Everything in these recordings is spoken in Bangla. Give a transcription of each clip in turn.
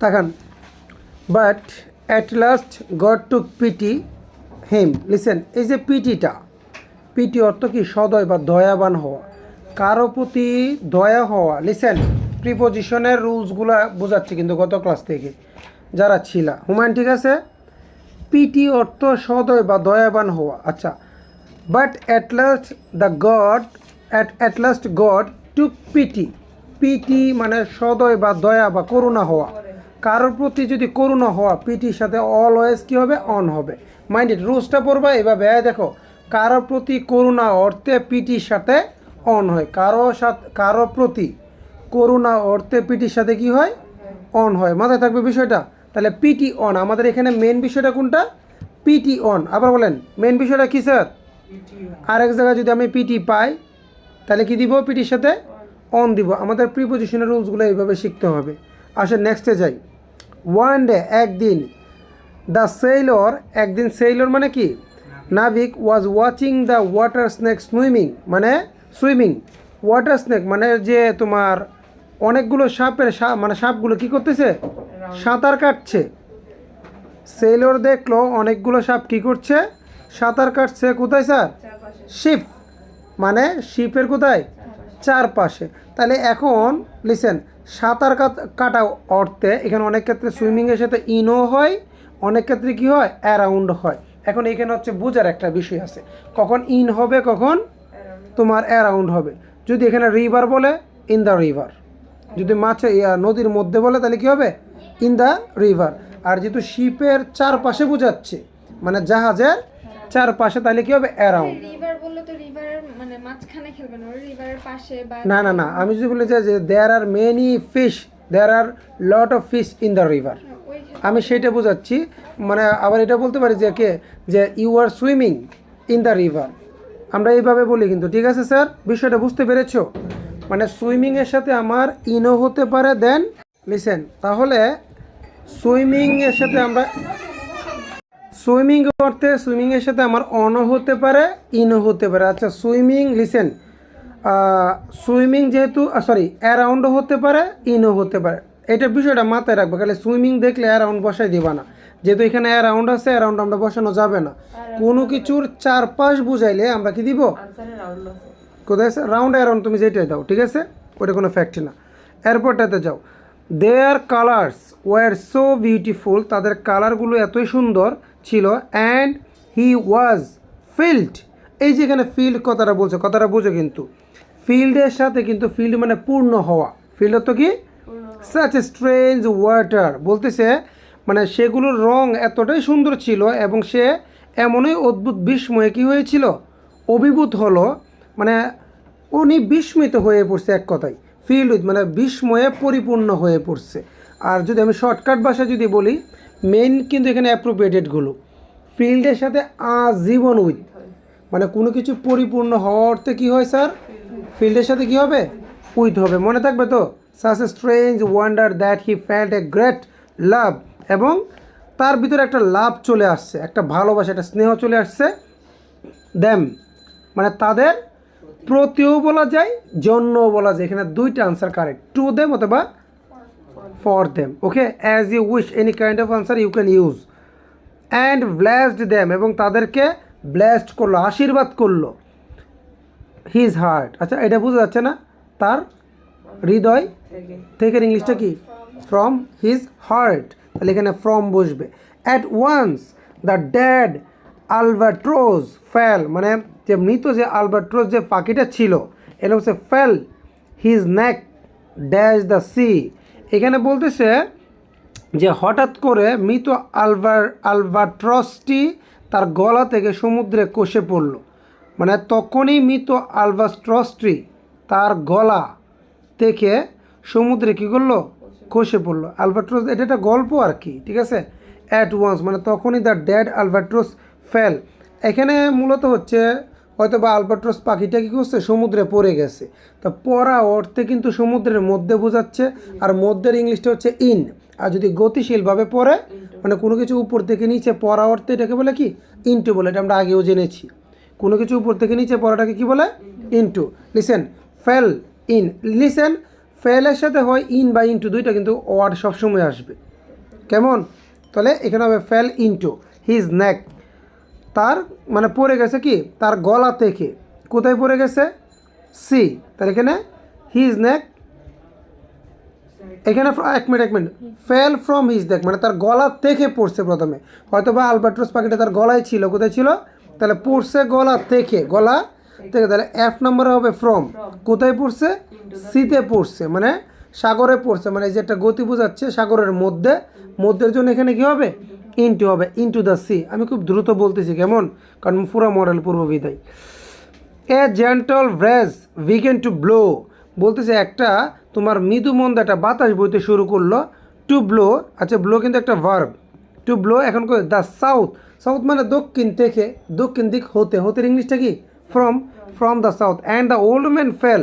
তাকান, but at last God took pity him. Listen, এই যে পিটিটা, পিটি অর্থ কি? সদয় বা দয়াবান হওয়া, কারো প্রতি দয়া হওয়া। লিসেন, প্রিপোজিশনের রুলসগুলো বোঝাচ্ছে কিন্তু গত ক্লাস থেকে যারা ছিল। হুমায়ুন ঠিক আছে? পিটি অর্থ সদয় বা দয়াবান হওয়া। আচ্ছা, but at last the God at last God took pity. Pity মানে সদয় বা দয়া বা করুণা হওয়া, কারোর প্রতি যদি করুণা হওয়া, পিটির সাথে অলওয়েজ কী হবে? অন হবে। মাইন্ডেড রুলসটা পড়বা এভাবে। দেখো, কারোর প্রতি করুণা অর্থে পিটির সাথে অন হয়। কারোর প্রতি করুণা অর্থে পিটির সাথে কি হয়? অন হয়। মাথায় থাকবে বিষয়টা। তাহলে পিটি অন, আমাদের এখানে মেন বিষয়টা কোনটা? PT on. আবার বলেন, মেন বিষয়টা কী স্যার? আরেক জায়গায় যদি আমি পিটি পাই তাহলে কি দিব? পিটির সাথে অন দিব। আমাদের প্রিপোজিশনের রুলসগুলো এইভাবে শিখতে হবে। আসলে নেক্সটে যাই। ওয়ান ডে, একদিন, দ্য সেইলর, একদিন সেইলর মানে কি? নাবিক was watching the water snake swimming, মানে সুইমিং। ওয়াটার স্নেক মানে যে তোমার অনেকগুলো সাপের মানে সাপগুলো কি করতেছে? সাঁতার কাটছে। সেইলর দেখলো অনেকগুলো সাপ কি করছে? সাঁতার কাটছে। কোথায় স্যার? শিপ, মানে শিপের কোথায়? চারপাশে। তাহলে এখন লিসেন, সাঁতার কাটা অর্থে এখানে অনেক ক্ষেত্রে সুইমিংয়ের সাথে ইনও হয়, অনেক ক্ষেত্রে কি হয়? অ্যারাউন্ড হয়। এখন এখানে হচ্ছে বোঝার একটা বিষয় আছে, কখন ইন হবে, কখন তোমার অ্যারাউন্ড হবে। যদি এখানে রিভার বলে, ইন দ্য রিভার। যদি মাছে নদীর মধ্যে বলে তাহলে কি হবে? In the river. আর যেহেতু শিপের চারপাশে বোঝাচ্ছে, মানে জাহাজের চারপাশে, তাহলে কি হবে? অ্যারাউন্ড। রিভার বললে তো রিভার মানে মাঝখানে খেলবে না, রিভারের পাশে বা না না না, আমি যদি বলে যে there are many fish, there are lot of fish in the river, আমি সেইটা বোঝাচ্ছি। মানে আবার এটা বলতে পারি যে যে you are swimming in the river, আমরা এইভাবে বলি কিন্তু। ঠিক আছে স্যার, বিষয়টা বুঝতে পেরেছো? মানে সুইমিংয়ের সাথে আমার ইনও হতে পারে, দেন লিসেন, তাহলে সুইমিংয়ের সাথে আমরা সুইমিং করতে, সুইমিংয়ের সাথে আমার অনও হতে পারে, ইনও হতে পারে। আচ্ছা, সুইমিং, লিসেন, সুইমিং যেহেতু সরি অ্যারাউন্ডও হতে পারে, ইনও হতে পারে। এটার বিষয়টা মাথায় রাখবে। খালি সুইমিং দেখলে অ্যারাউন্ড বসাই দিবা না, যেহেতু এখানে অ্যারাউন্ড আছে, অ্যারাউন্ড আমরা বসানো যাবে না। কোনো কিছুর চারপাশ বুঝাইলে আমরা কি দিব? কোথায় আছে? রাউন্ড অ্যারাউন্ড তুমি যেটাই দাও, ঠিক আছে, ওটা কোনো ফ্যাক্ট না। এরপরটাতে যাও। দেয়ার কালার্স ওয়ার সো বিউটিফুল, তাদের কালারগুলো এতই সুন্দর ছিল। অ্যান্ড হি ওয়াজ ফিল্ড, এই যে এখানে ফিল্ড কথাটা বলছে, কথাটা বুঝো কিন্তু। ফিল্ডের সাথে কিন্তু, ফিল্ড মানে পূর্ণ হওয়া, ফিল্ড তো কি? সাচ এ স্ট্রেঞ্জ ওয়াটার, বলতেছে মানে সেগুলোর রং এতটাই সুন্দর ছিল এবং সে এমনই অদ্ভুত বিস্ময়ে কী হয়েছিল? অভিভূত হলো, মানে উনি বিস্মিত হয়ে পড়ছে এক কথায়। ফিল্ড উইথ মানে বিস্ময়ে পরিপূর্ণ হয়ে পড়ছে। আর যদি আমি শর্টকাট ভাষা যদি বলি, মেইন কিন্তু এখানে অ্যাপ্রোপ্রিয়েটেডগুলো ফিল্ডের সাথে আজীবন উইথ, মানে কোনো কিছু পরিপূর্ণ হওয়া অর্থে কী হয় স্যার? ফিল্ডের সাথে কী হবে? উইথ হবে। মনে থাকবে তো? Such a strange wonder that he felt a great love, এবং তার ভিতরে একটা লাভ চলে আসছে, একটা ভালোবাসা, একটা স্নেহ চলে আসছে। দ্যাম মানে তাদের প্রতিও বলা যায়, জন্যও বলা যায়। এখানে দুইটা আনসার কারেক্ট, টু দেম অথবা for them. Okay, as you wish, any kind of answer you can use. And blessed them, এবং তাদেরকে ব্লেসড করলো, আশীর্বাদ করলো। হিজ হার্ট, আচ্ছা এটা বোঝা যাচ্ছে না? তার হৃদয় থেকে, ইংলিশটা কি? ফ্রম হিজ হার্ট, তাহলে এখানে ফ্রম বসবে। At once the dead albatross fell, মানে যে মৃত যে আলবাট্রোস যে পাখিটা ছিল, এটা হচ্ছে fail his neck dash the sea. এখানে বলতেছে যে হঠাৎ করে মৃত আলবাট্রসটি তার গলা থেকে সমুদ্রে কষে পড়ল। মানে তখনই মৃত আলবাট্রসটি তার গলা থেকে সমুদ্রে কী করলো? খসে পড়লো। আলবাট্রস, এটা একটা গল্প আর কি, ঠিক আছে। অ্যাট ওয়ান্স মানে তখনই দ্য ড্যাড আলবাট্রস ফেল, এখানে মূলত হচ্ছে হয়তো বা আলবাট্রস পাখিটা কী করছে? সমুদ্রে পড়ে গেছে। তা পড়া অর্থে কিন্তু সমুদ্রের মধ্যে বোঝাচ্ছে, আর মধ্যের ইংলিশটা হচ্ছে ইন। আর যদি গতিশীলভাবে পড়ে, মানে কোনো কিছু উপর থেকে নিচে পড়া অর্থে এটাকে বলে কি? ইনটু বলে। এটা আমরা আগেও জেনেছি। কোনো কিছু উপর থেকে নিচে পড়াটাকে কী বলে? Into. Listen, fell in, listen, ফেলের সাথে হয় ইন বা ইনটু, দুইটা কিন্তু ওয়ার্ড সবসময় আসবে। কেমন? তাহলে এখানে হবে ফেল ইনটু হিজ নেক, তার মানে পড়ে গেছে কি তার গলা থেকে, কোথায় পড়ে গেছে? সি। তাহলে এখানে হিজ নেক, এখানে এক মিনিট ফেল ফ্রম হিজ নেক মানে তার গলা থেকে পড়ছে প্রথমে, হয়তো বা আলবাট্রোস পাখিটা তার গলায় ছিল, কোথায় ছিল? তাহলে পড়ছে গলা থেকে, গলা থেকে, তাহলে এফ নম্বরে হবে ফ্রম, কোথায় পড়ছে? সিতে পড়ছে, মানে সাগরে পড়ছে, মানে এই যে একটা গতি বোঝাচ্ছে সাগরের মধ্যে, মধ্যের জন্য এখানে কি হবে? ইনটু হবে, ইনটু দ্য সি। আমি খুব দ্রুত বলতেছি কেমন, কারণ পুরো মডেল পূর্ব বিদায়। এ জেন্টল ব্রেজ বিগেন টু ব্লো, বলতেছে একটা তোমার মৃদু মন্দা একটা বাতাস বইতে শুরু করলো। টু ব্লো, আচ্ছা ব্লো কিন্তু একটা ভার্ব, টু ব্লো এখন করে দ্য সাউথ, সাউথ মানে দক্ষিণ থেকে, দক্ষিণ দিক হতে, হতের ইংলিশটা কি? From, from the south. And the old man fail,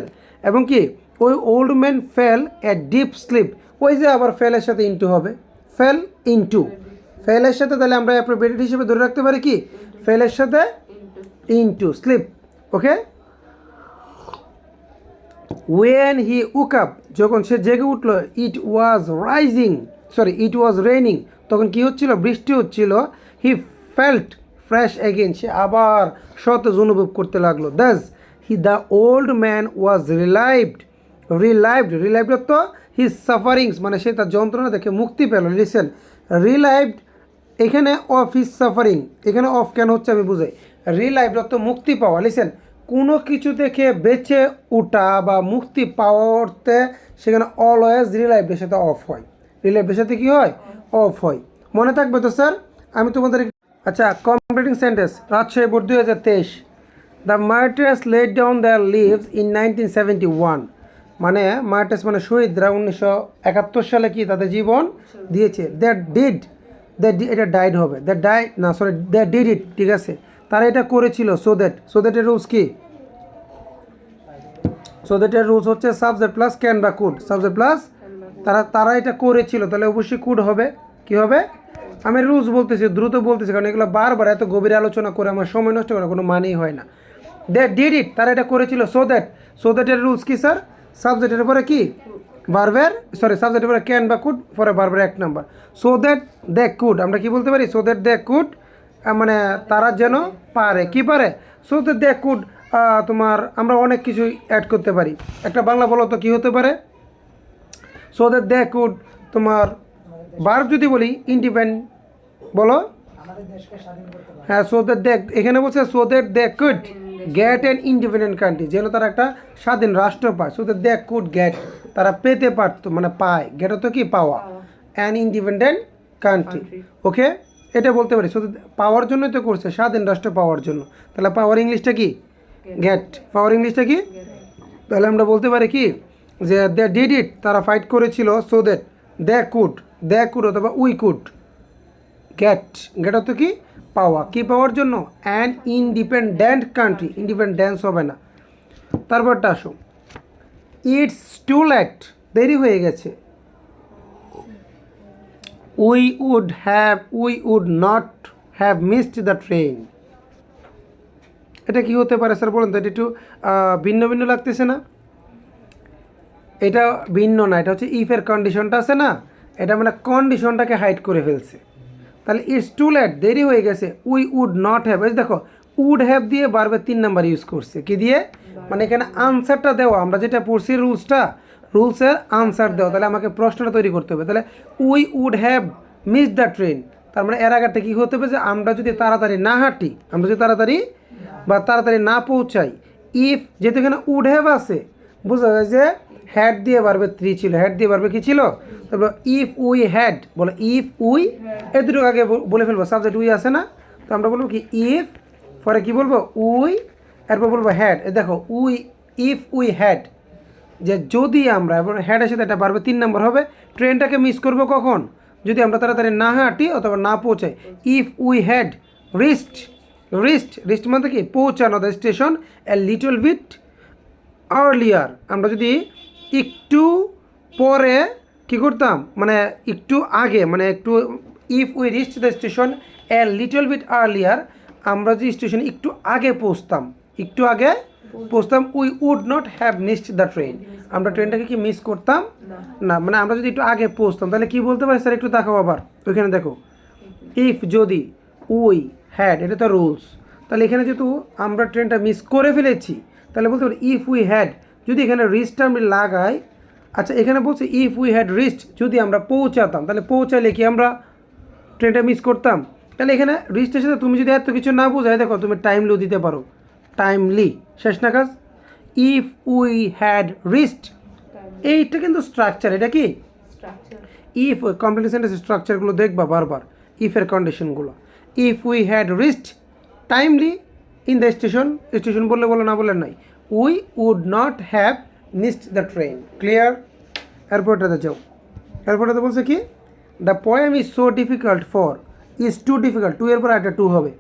এবং কি ওই old man fail a deep sleep, ওই যে আবার ফেলের সাথে ইনটু হবে, ফেল ইনটু, ফেলের সাথে তাহলে আমরা অ্যাপ্রোপ্রিয়েট হিসেবে ধরে রাখতে পারি কি? ফেলের সাথে into sleep. Okay, when he woke up, যখন সে জেগে উঠলো, ইট ওয়াজ রেইনিং, তখন কি হচ্ছিল? বৃষ্টি হচ্ছিল। হি ফেল্ট ফ্রেশ এগেন, সে আবার সতেজ অনুভব করতে লাগলো। দ্য ওল্ড ম্যান ওয়াজ রিলাইভড তো হিজ সাফারিংস, মানে সে তার যন্ত্রণা দেখে মুক্তি পেল। লিসেন, রিলাইভড এখানে অফ হিজ সাফারিং, এখানে অফ কেন হচ্ছে আমি বুঝাই। রিলাইভড তো মুক্তি পাওয়া। লিসেন, কোনো কিছু থেকে বেঁচে ওঠা বা মুক্তি পাওয়াতে সেখানে অলওয়েজ রিলাইভের সাথে অফ হয়, রিলাইভের সাথে কী হয়? অফ হয়। মনে থাকবে তো স্যার? আমি তোমাদের আচ্ছা, completing sentence, Rajshahi board 2023। The martyrs laid down their lives in 1971, মানে মার্টার্স মানে শহীদরা 1971 সালে কি তাদের জীবন দিয়েছে। এটা ডাইড হবে, দ্য ডিড ইট, ঠিক আছে, তারা এটা করেছিল। সো দ্যাটের রুলস কি? সো দ্যাটের রুলস হচ্ছে সাবজেক্ট প্লাস ক্যান বা কুড, সাবজেক্ট প্লাস তারা এটা করেছিল, তাহলে অবশ্যই কুড হবে। কি হবে? আমি রুলস বলতেছি, দ্রুত বলতেছি, কারণ এগুলো বারবার এত গভীর আলোচনা করে আমার সময় নষ্ট করার কোনো মানেই হয় না। দে ডিড ইট, তারা এটা করেছিল। সো দ্যাটের রুলস কি স্যার? সাবজেক্টের পরে কি? ভার্বের, সাবজেক্টের পরে ক্যান বা কুড, পরে ভার্বের 1 number. So that they could, আমরা কি বলতে পারি? সো দ্যাট দে কুড, মানে তারা যেন পারে, কি পারে? সো দ্যাট দে কুড, তোমার আমরা অনেক কিছু অ্যাড করতে পারি। একটা বাংলা বলো তো কী হতে পারে? সো দ্যাট দে কুড, তোমার ভার্ব যদি বলি ইন্ডিপেন্ডেন্ট, বলো। হ্যাঁ, সো দ্যাট দে, এখানে বলছে so that they could get an independent country, যেন তারা একটা স্বাধীন রাষ্ট্র পায়। So that they could get, তারা পেতে পারতো, মানে পায়, গেট তো কি? পাওয়া, অ্যান ইন্ডিপেন্ডেন্ট কান্ট্রি। ওকে, এটা বলতে পারি। সো পাওয়ার জন্যই তো করছে, স্বাধীন রাষ্ট্র পাওয়ার জন্য। তাহলে পাওয়ার ইংলিশটা কি? গেট। পাওয়ার ইংলিশটা কি? তাহলে আমরা বলতে পারি কি যে দে ডিড ইট, তারা ফাইট করেছিল। সো দ্যাট দে কুড অথবা উই কুড গেট তো কি? পাওয়া, কি পাওয়ার জন্য? অ্যান ইন্ডিপেন্ডেন্ট কান্ট্রি, ইন্ডিপেন্ডেন্স হবে না। তারপরটা আসো, ইটস টু লেট, দেরি হয়ে গেছে। We would not have missed the train, এটা কি হতে পারে স্যার বলেন তো? এটা একটু ভিন্ন ভিন্ন লাগতেছে না? এটা ভিন্ন না, এটা হচ্ছে ইফের কন্ডিশনটা আছে না, এটা মানে কন্ডিশনটাকে হাইড করে ফেলছে। তাহলে ইটস টু লেট, দেরি হয়ে গেছে। উই উড নট হ্যাভ, দেখো উড হ্যাভ দিয়ে বারবার 3 নাম্বার ইউজ করছে, কি দিয়ে? মানে এখানে আনসারটা দেওয়া, আমরা যেটা পড়ছি রুলসের আনসার দেওয়া। তাহলে আমাকে প্রশ্নটা তৈরি করতে হবে। তাহলে we would have miss the train, তার মানে এর আগেরটা কী হতে হবে? যে আমরা যদি তাড়াতাড়ি না হাঁটি, আমরা যদি তাড়াতাড়ি না পৌঁছাই। ইফ, যেহেতু এখানে উড হ্যাভ আছে, বোঝা যায় যে হ্যাড দিয়ে বারবে 3 ছিল, হ্যাড দিয়ে বারবে কী ছিল? তারপর ইফ উই হ্যাড, বলো ইফ উই, এই দুটো আগে বলে ফেলবো, সাবজেক্ট উই আছে না, তো আমরা বলবো কি ইফ, পরে কি বলবো? উই, এরপর বলবো হ্যাড। দেখো ইফ উই হ্যাড, যে যদি আমরা, এবং হ্যাডের সাথে এটা বারবে 3 নম্বর হবে। ট্রেনটাকে মিস করবো কখন? যদি আমরা তাড়াতাড়ি না হাঁটি অথবা না পৌঁছাই। ইফ উই হ্যাড রিস্ট মানে কি? পৌঁছানো, the station a little bit earlier, আমরা যদি একটু পরে কী করতাম, মানে একটু আগে, মানে একটু, if we reached the station a little bit earlier, আমরা যদি স্টেশনে একটু আগে পৌঁছতাম, একটু আগে পৌঁছতাম we would not have missed the train, আমরা ট্রেনটাকে কি মিস করতাম না, মানে আমরা যদি একটু আগে পৌঁছতাম তাহলে কি বলতে পারি স্যার, একটু দেখাও আবার ওইখানে দেখো, ইফ যদি উই হ্যাড, এটা তো রুলস, তাহলে এখানে যেহেতু আমরা ট্রেনটা মিস করে ফেলেছি তাহলে বলতে পারি ইফ উই হ্যাড, যদি এখানে রিস্টটা আমি লাগাই, আচ্ছা এখানে বলছি ইফ উই হ্যাড রিস্ট, যদি আমরা পৌঁছাতাম, তাহলে পৌঁছাইলে কি আমরা ট্রেনটা মিস করতাম, তাহলে এখানে রিস্টের সাথে তুমি যদি এত কিছু না বোঝায়, দেখো তুমি টাইমলিও দিতে পারো, টাইমলি, শেষ না কাজ। ইফ উই হ্যাড রিস্ট, এইটা কিন্তু স্ট্রাকচার, এটা কি ইফ, কমপ্লিট সেন্টেন্স স্ট্রাকচারগুলো দেখবা বারবার, ইফের কন্ডিশনগুলো, if we had reached timely in the station, station বললে বলো না বললে নাই, we would not have missed the train, clear. এরপরটাতে যাও, এরপরটাতে বলছে কি, the poem is so difficult for, is too difficult, too এর পরে একটা টু হবে,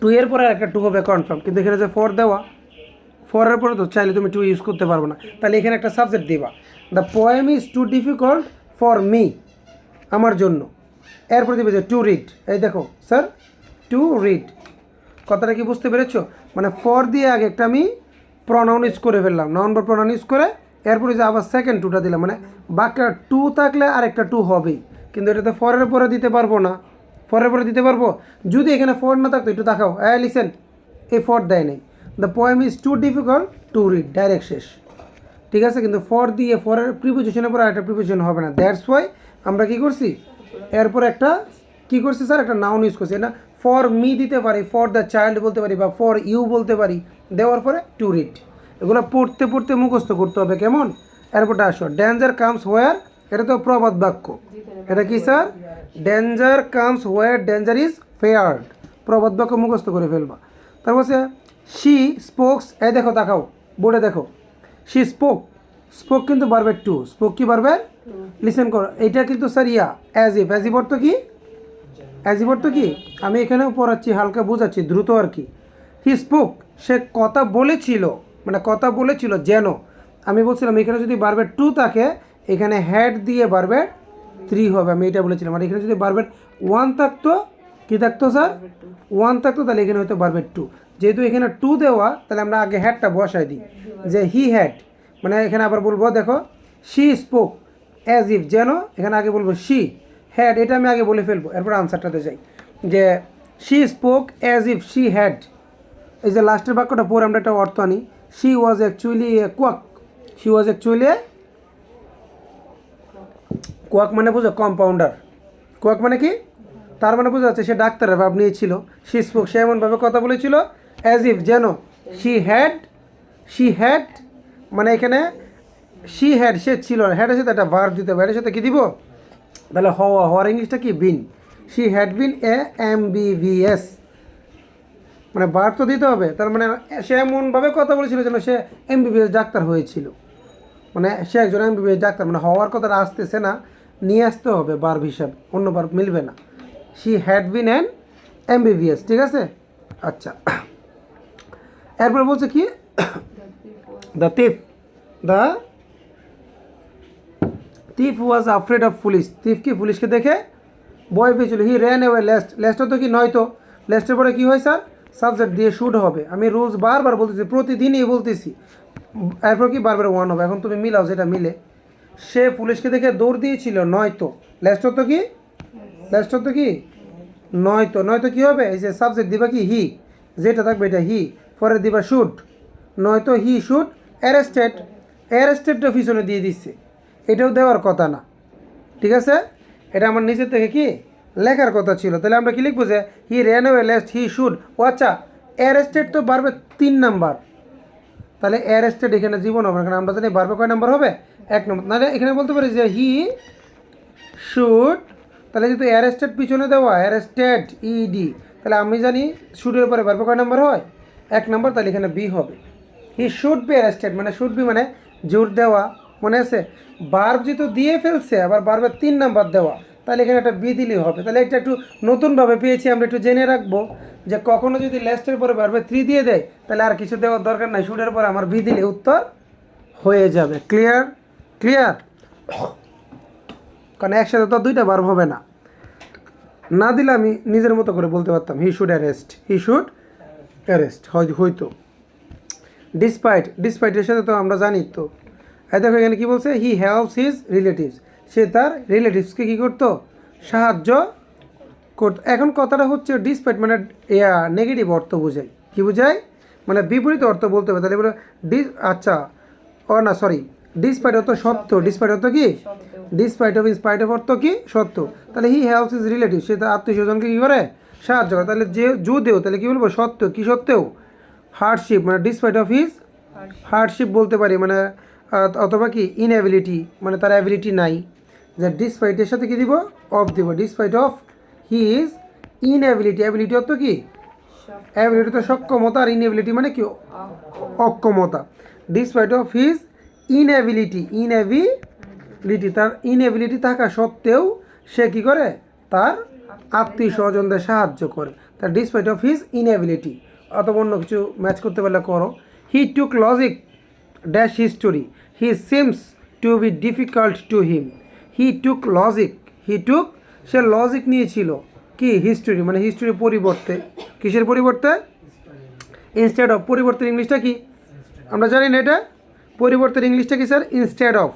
টু এর পরে একটা টু হবে কনফার্ম, কিন্তু এখানে যে ফর দেওয়া, ফরের পরে তো চাইলে তুমি টু ইউজ করতে পারবো না, তাহলে এখানে একটা সাবজেক্ট দিবা, the poem is too difficult for me, আমার জন্য, এরপরে দিবে যে টু রিড, এই দেখো স্যার টু রিড, কথাটা কি বুঝতে পেরেছো, মানে ফর দিয়ে আগে একটা আমি প্রনাউন ইউজ করে ফেললাম, নাউন বা প্রনাউন ইউজ করে, এরপরে যে আবার সেকেন্ড টুটা দিলাম, মানে বাকিটা টু থাকলে আরেকটা টু হবেই, কিন্তু এটাতে ফরের পরে দিতে পারবো না, ফরের পরে দিতে পারবো, যদি এখানে ফর না থাকতো, একটু দেখাও, লিসেন, এই ফর দেয় নেই, the poem is too difficult to read, direct শেষ, ঠিক আছে, কিন্তু ফর দিয়ে ফরের প্রিপোজিশনের পরে আরেকটা প্রিপোজিশন হবে না, দ্যাটস ওয়াই আমরা কী করছি, এরপর একটা কী করছি স্যার, একটা নাউন ইউজ করছি, না ফর মি দিতে পারি, ফর দ্য চাইল্ড বলতে পারি, বা ফর ইউ বলতে পারি, দেওয়ার পরে টু রিড, এগুলো পড়তে পড়তে মুখস্থ করতে হবে, কেমন। এরপরটা আসো, ডেঞ্জার কামস হোয়ার, এটা তো প্রবাদ বাক্য, এটা কি sir, danger comes where danger is feared, প্রবাদ বাক্য মুখস্থ করে ফেলবা। তারপর হচ্ছে শি স্পোকস, এই দেখো দেখাও বোর্ডে দেখো, শি স্পোক, স্পোক কিন্তু বারবার টু, স্পোক কি বারবার, লিসেন করো, এটা কিন্তু sir yeah as if, as if অর্থ কি, অ্যাজ ইফ অর্থ কি, আমি এখানেও পড়াচ্ছি, হালকা বোঝাচ্ছি, দ্রুত আর কি, হি স্পোক, সে কথা বলেছিল, মানে কথা বলেছিল যেন, আমি বলছিলাম এখানে যদি বারবার টু থাকে, এখানে হ্যাড দিয়ে বারবার থ্রি হবে, আমি এটা বলেছিলাম, আর এখানে যদি বারবার ওয়ান থাকতো, কী থাকতো স্যার, ওয়ান থাকতো, তাহলে এখানে হয়তো বারবার টু, যেহেতু এখানে টু দেওয়া, তাহলে আমরা আগে হ্যাডটা বসাই দিই, যে হি হ্যাড, মানে এখানে আবার বলবো দেখো, শি স্পোক অ্যাজ ইফ, যেন, এখানে আগে বলবো শি হ্যাড, এটা আমি আগে বলে ফেলবো, এরপর আনসারটাতে যাই, যে she spoke as if she had, এই যে লাস্টের বাক্যটা পরে আমরা একটা অর্থ আনি, she was actually A quack, she was actually A quack, মানে বুঝো কম্পাউন্ডার, কোয়াক মানে কি, তার মানে বোঝা যাচ্ছে সে ডাক্তারের ভাব নিয়েছিল, শি স্পোক, সে এমনভাবে কথা বলেছিল, অ্যাজ ইফ যেন, শি হ্যাড, মানে এখানে শি হ্যাড, সে ছিল, হ্যাডের সাথে একটা ভার্ব দিতে হবে, হ্যাডের সাথে কী দিব, তাহলে হওয়ার ইংলিশটা কি, been, she had been a MBBS, মানে ভার্ব তো দিতে হবে, তার মানে সে এমনভাবে কথা বলেছিল যেন সে MBBS ডাক্তার হয়েছিল, মানে সে একজন MBBS ডাক্তার, মানে হওয়ার কথাটা আসতেছে না, নিয়ে আসতে হবে ভার্ব হিসাবে, অন্য ভার্ব মিলবে না, she had bin an MBBS, ঠিক আছে। আচ্ছা, এরপর বলছে কি, the thief was afraid of police, thief কি পুলিশকে দেখে ভয় পেয়েছিল, হি র্যান অ্যাওয়ে, লেস্টটা তো কি নয়তো, লেস্টের পরে কী হয় স্যার, সাবজেক্ট দিয়ে শুড হবে, আমি রুলস বারবার বলতেছি, প্রতিদিনই বলতেছি, এরপর কি বারবার ওয়ান হবে, এখন তুমি মিলাও যেটা মিলে, সে পুলিশকে দেখে দৌড় দিয়েছিল, নয়তো, লেস্টর তো কি, নয়তো কী হবে, এই যে সাবজেক্ট দিবা কি হি, যেটা থাকবে এটা হি, পরে দিবা শুড, নয়তো হি শুড অ্যারেস্টেডটা পিছনে দিয়ে দিচ্ছে, এটাও দেওয়ার কথা না, ঠিক আছে, এটা আমার নিচের থেকে কি লেখার কথা ছিল, তাহলে আমরা কি লিখবো, যে he ran away lest he should, ও আচ্ছা অ্যারেস্টেড তো বাড়বে 3 নাম্বার, তাহলে অ্যারেস্টেড এখানে জীবন হবে, কারণ আমরা জানি বাড়বে কয় নাম্বার হবে, 1 নম্বর, নাহলে এখানে বলতে পারি যে হি শুড, তাহলে যেহেতু অ্যারেস্টেড পিছনে দেওয়া, অ্যারেস্টেড ইডি, তাহলে আমি জানি শুডের পরে বারবার কয় নাম্বার হয়, 1 নম্বর, তাহলে এখানে বি হবে, হি শুড বি অ্যারেস্টেড, মানে শুড বি মানে জোর দেওয়া, মনে আছে, বার্ব যেহেতু দিয়ে ফেলছে, আবার বারবার 3 নাম্বার দেওয়া, তাহলে এখানে একটা বি দিলেই হবে, তাহলে এটা একটু নতুনভাবে পেয়েছি, আমরা একটু জেনে রাখবো, যে কখনো যদি লেস্টের পরে বারবার 3 দিয়ে দেয়, তাহলে আর কিছু দেওয়ার দরকার নাই, শুডের পরে আমার বি দিলে উত্তর হয়ে যাবে, ক্লিয়ার, কারণ একসাথে তো 2টা ভার্ব হবে না দিলে আমি নিজের মতো করে বলতে পারতাম, হি শুড অ্যারেস্ট হয়তো। ডিসপাইটের সাথে তো আমরা জানি তো। এই দেখো এখানে কী বলছে, হি হেল্পস হিজ রিলেটিভস, সে তার রিলেটিভসকে কী করতো, সাহায্য করতো। এখন কথাটা হচ্ছে ডিসপাইট মানে নেগেটিভ অর্থ বোঝায়, কী বোঝায়, মানে বিপরীত অর্থ বলতে হবে। তাহলে বলে আচ্ছা না সরি, ডিসপাইট অর্থ সত্য, ডিসপাইট অর্থ কি, ডিসপাইট অফ ইনস্পাইট অফ অর্থ কি, সত্য। তাহলে হি হেল্পস হিজ রিলেটিভ, সে তার আত্মীয় স্বজনকে কী করে, সাহায্য করে। তাহলে যে যদিও, তাহলে কী বলবো, সত্য, কী সত্ত্বেও, হার্ডশিপ মানে ডিসপাইট অফ হিজ হার্ডশিপ বলতে পারি, মানে অথবা কি ইনএবিলিটি মানে তার অ্যাবিলিটি নাই, যে ডিসপাইটের সাথে কি দিব, অফ দিব, despite of his inability, ability অর্থ কি, অ্যাবিলিটি তো সক্ষমতা, আর ইনএবিলিটি মানে কি, অক্ষমতা। ডিসপাইট অফ হিজ ইনএবিলিটি, তার ইনএবিলিটি থাকা সত্ত্বেও সে কী করে, তার আত্মীয় স্বজনদের সাহায্য করে। তার ডিসপাইট অফ হিজ ইনএবিলিটি, অথবা অন্য কিছু ম্যাচ করতে পারলে করো। He took logic dash history, he seems to be difficult to him. He took logic, সে লজিক নিয়েছিল কি, হিস্টোরি মানে হিস্টোরির পরিবর্তে, কিসের পরিবর্তে, ইনস্টেড অফ, পরিবর্তের ইংলিশটা কি আমরা জানি না, এটা পরিবর্তের ইংলিশটা কি sir, instead of.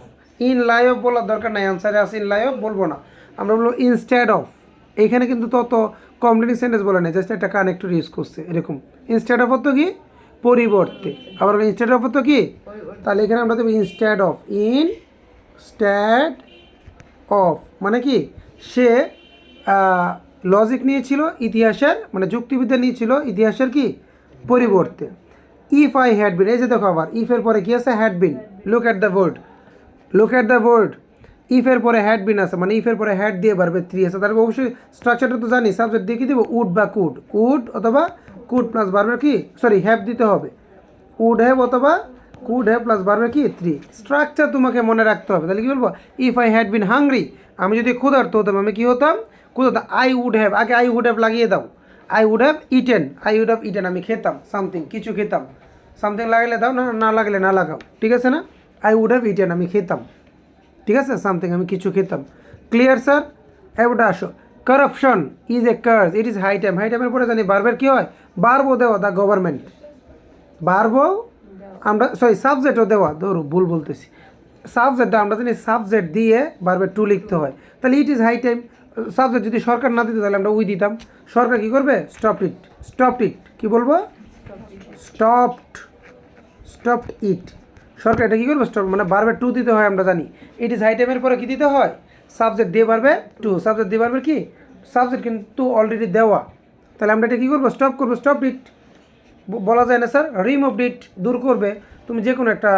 In lie of বলার দরকার নাই, আনসারে আছে ইন লাই অফ বলবো না, আমরা বলবো ইনস্টেড অফ। এইখানে কিন্তু তত কমপ্লিট সেন্টেন্স বলে নেই, জাস্ট একটা কানেক্টর ইউজ করছে এরকম। ইনস্টেড অফ তো কি, পরিবর্তে, আবার ইনস্টেড অফ তো কি, তাহলে এখানে আমরা দেবো ইনস্টেড অফ, ইনস্টেড অফ মানে কি, সে লজিক নিয়েছিল ইতিহাসের, মানে যুক্তিবিদ্যা নিয়েছিল ইতিহাসের কি, পরিবর্তে। ইফ আই হ্যাড বিন, এই যে দেখো আবার ইফের পরে কি আছে, had been, look at the word, ইফের পরে হ্যাড বিন আছে, মানে ইফের পরে হ্যাড দিয়ে ভার্ব 3 আছে, তারপর অবশ্যই স্ট্রাকচারটা তো জানি, সাবজেক্ট দিয়ে কি দেবো, উড বা উড অথবা কুড প্লাস ভার্বের কি, সরি হ্যাভ দিতে হবে, উড হ্যাভ অথবা কুড হ্যাভ প্লাস ভার্বের কি 3। স্ট্রাকচার তোমাকে মনে রাখতে হবে। তাহলে কি বলবো, if I had been hungry, আমি যদি ক্ষুধার্ত হতাম, আমি কি হতাম, ক্ষুধার্ত। আই উড হ্যাভ, আগে আই উড হ্যাভ লাগিয়ে দাও, আই উড হ্যাভ ইটেন, আমি খেতাম সামথিং, কিছু খেতাম, সামথিং লাগালে দাও, না লাগলে না লাগাও, ঠিক আছে না, আই উড হ্যাভ ইটেন, আমি খেতাম, ঠিক আছে, সামথিং আমি কিছু খেতাম। Clear sir? এবার আসো, corruption is a curse, it is high টাইমের পরে জানি ভার্বের কী হয়, ভার্বও দেওয়া, দ্য গভর্নমেন্ট, ভার্বও আমরা সরি সাবজেক্টও দেওয়া, ধরো ভুল বলতেছি, সাবজেক্টটা আমরা জানি সাবজেক্ট দিয়ে ভার্বের টু লিখতে হয়। তাহলে it is high time, subject যদি সরকার না দিত তাহলে আমরা উই দিতাম, সরকার কী করবে, স্টপড ইট, কী বলবো, স্টপড ইট, সরকার এটা কী করবে, স্টপ মানে ভার্বের টু দিতে হয়, আমরা জানি। ইট ইজ হাই টাইমের পরে কী দিতে হয়, সাবজেক্ট দিয়ে ভার্বে টু, সাবজেক্ট দিয়ে ভার্বের কি, সাবজেক্ট কিন্তু অলরেডি দেওয়া, তাহলে আমরা এটা কী করবো, স্টপ করবো, স্টপ ইট বলা যায় না স্যার, রিমুভড ইট দূর করবে, তুমি যে কোনো একটা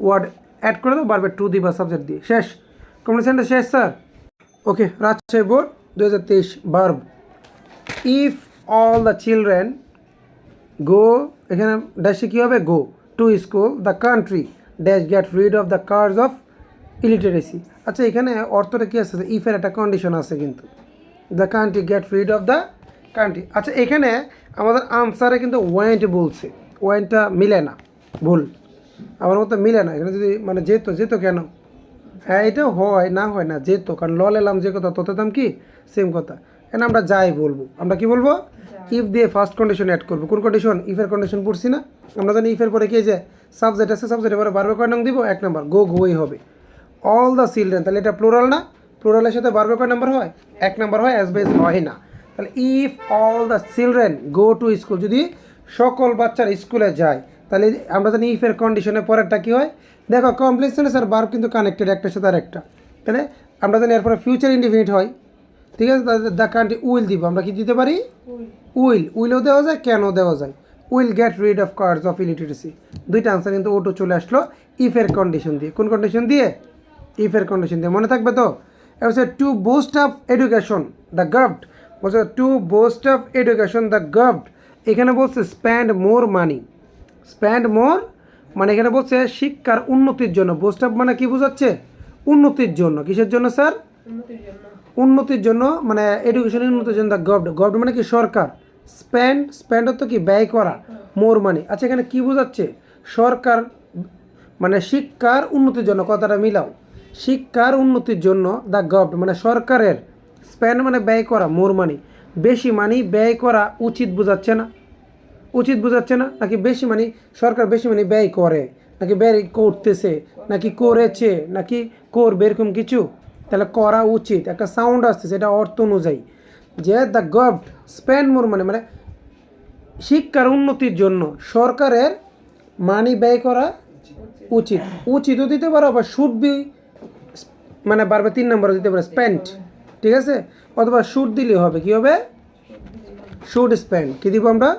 ওয়ার্ড অ্যাড করে দাও, ভার্বে টু দিবা সাবজেক্ট দিয়ে, শেষ, কম্পিটিশনটা শেষ sir. Okay, Rajshahi board 2023 verb, if all the children go, এখানে ড্যাশে কী হবে, go to school, the country dash get rid of the curse of illiteracy. আচ্ছা এখানে অর্থটা কী আছে, ইফের একটা কন্ডিশন আছে কিন্তু, the country gate rid of the country. আচ্ছা এখানে আমাদের আনসারে কিন্তু ওয়েন্ট বলছে, ওয়েন্টটা মিলে না, ভুল, আমার মতো মিলে না, এখানে যদি মানে যেত কেন, হ্যাঁ এটা হয় না যেত, কারণ ল এলাম যে কথা তত দাম কি সেম কথা, এখানে আমরা যাই বলবো, আমরা কি বলবো, ইফ দিয়ে ফার্স্ট কন্ডিশন অ্যাড করবো, কোন কন্ডিশন, ইফের কন্ডিশন পড়ছি না আমরা জানি, ইফের পরে কি যে সাবজেক্ট আছে, সাবজেক্টের পরে ভার্বে কয় নং দিব, 1 নম্বর, গোই হবে। অল দ্য চিলড্রেন, তাহলে এটা প্লুরাল না, প্লুরালের সাথে ভার্বে কয় নম্বর হয়, 1 নম্বর হয়, অ্যাজ বেস হয় না। তাহলে if all the children go to school, যদি সকল বাচ্চারা স্কুলে যায়, তাহলে আমরা জানি ইফের কন্ডিশনের পরেরটা কী হয়, দেখো কমপ্লেক্স সেন্টেন্স আর ভার্ব কিন্তু কানেক্টেড একটার সাথে আরেকটা, তাহলে আমরা জানি এরপরে ফিউচার ইনডিফিনিট হয়, ঠিক আছে, দ্য কান্ট্রি উইল দিব, আমরা কি দিতে পারি, উইলও দেওয়া যায়, ক্যানও দেওয়া যায়, will get rid of curse of illiteracy, দুইটা আনসার কিন্তু ওটো চলে আসলো ইফের কন্ডিশন দিয়ে, কোন কন্ডিশন দিয়ে, ইফের কন্ডিশন দিয়ে, মনে থাকবে তো। এবার to boost up education the government, বলছে to boost up education the government, এখানে বলছে স্প্যান্ড মোর মানি, স্প্যান্ড মোর মানে এখানে বলছে শিক্ষার উন্নতির জন্য, বুস্ট আপ মানে কি বোঝাচ্ছে, উন্নতির জন্য, কিসের জন্য স্যার, উন্নতির জন্য, মানে এডুকেশনের উন্নতির জন্য, দ্য গভর্নমেন্ট মানে কি সরকার, স্প্যান্ড অর্থ কি ব্যয় করা, মোর মানি। আচ্ছা এখানে কি বোঝাচ্ছে, সরকার মানে শিক্ষার উন্নতির জন্য, কথাটা মিলাও, শিক্ষার উন্নতির জন্য দ্য গভর্নমেন্ট মানে সরকারের, স্প্যান্ড মানে ব্যয় করা, মোর মানি বেশি মানি ব্যয় করা উচিত বোঝাচ্ছে না, উচিত বোঝাচ্ছে না, নাকি বেশি মানে সরকার বেশি মানে ব্যয় করে, নাকি ব্যয় করতেছে, নাকি করেছে, নাকি করবে, এরকম কিছু? তাহলে করা উচিত, একটা সাউন্ড আসতেছে, এটা অর্থ অনুযায়ী যে দ্য গভর্নমেন্ট স্পেন্ড মোর মানে মানে শিক্ষার উন্নতির জন্য সরকারের মানি ব্যয় করা উচিত। উচিতও দিতে পারো, আবার শুড বি মানে বারবার 3 নম্বরে দিতে পারে স্পেন্ড, ঠিক আছে? অথবা শুড দিলে হবে, কি হবে? Should spend. কী দিব আমরা?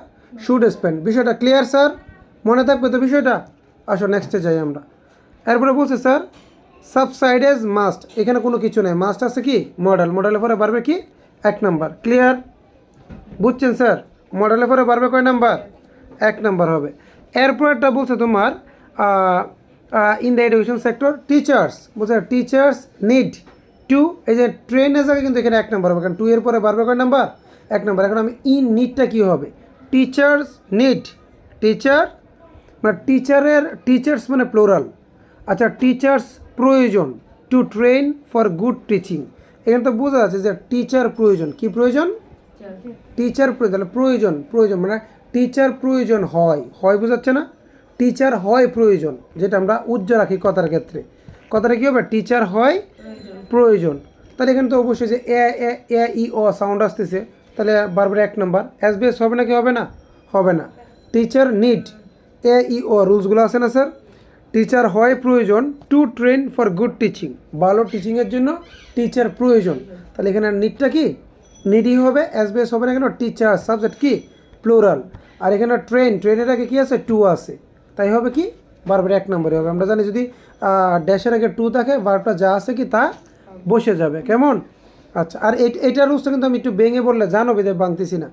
Should spend. বিষয়টা ক্লিয়ার স্যার? মনে থাকবে তো বিষয়টা? আসো নেক্সটে যাই আমরা। এরপরে বলছে স্যার সাবসাইডেজ মাস্ট, এখানে কোনো কিছু নেই, মাস্ট আছে কি মডেল, মডেলের পরে বাড়বে কি 1 নাম্বার। ক্লিয়ার? বুঝছেন স্যার? মডেলের পরে বাড়বে কয় নাম্বার? 1 নাম্বার হবে। এরপরটা বলছে তোমার in the education sector teachers, বলছে টিচার্স নিড টু, এই যে ট্রেনের জায়গায় কিন্তু এখানে 1 নাম্বার হবে, কারণ 2 এর পরে বাড়বে কয় নাম্বার? 1 নাম্বার। এখন আমি ইন নিডটা কী হবে? টিচার্স নিড, টিচার মানে টিচারের, টিচার্স মানে প্লোরাল। আচ্ছা, টিচার্স প্রয়োজন to train for good teaching, এখানে তো বোঝা যাচ্ছে যে টিচার প্রয়োজন, কি প্রয়োজন? টিচার প্রয়োজন, তাহলে প্রয়োজন, প্রয়োজন মানে টিচার প্রয়োজন হয়, হয় বোঝাচ্ছে না? টিচার হয় প্রয়োজন, যেটা আমরা উজ্জ্বল রাখি কথার ক্ষেত্রে। কথাটা কী হবে? টিচার হয় প্রয়োজন। তাহলে এখানে তো অবশ্যই যে এ এ এ ই ও সাউন্ড আসতেছে, তাহলে বারবার 1 নাম্বার। এসবিএস হবে না কি হবে না? হবে না। টিচার নিড এ ই ও রুলসগুলো আছে না স্যার? টিচার হয় প্রয়োজন to train for good teaching, ভালো টিচিংয়ের জন্য টিচার প্রয়োজন। তাহলে এখানে নিডটা কি? নিডই হবে। এসবিএস হবে না কেন? টিচার সাবজেক্ট কি প্লুরাল। আর এখানে ট্রেন, ট্রেনের আগে কি আছে? টু আছে, তাই হবে কি বারবার 1 নম্বরে হবে। আমরা জানি যদি ড্যাশের আগে টু থাকে বারবার যা আছে কি তা বসে যাবে, কেমন? আচ্ছা, আর এইটার রুলসটা কিন্তু আমি একটু ভেঙে বললে জানো, বিদে ভাঙতেছি না।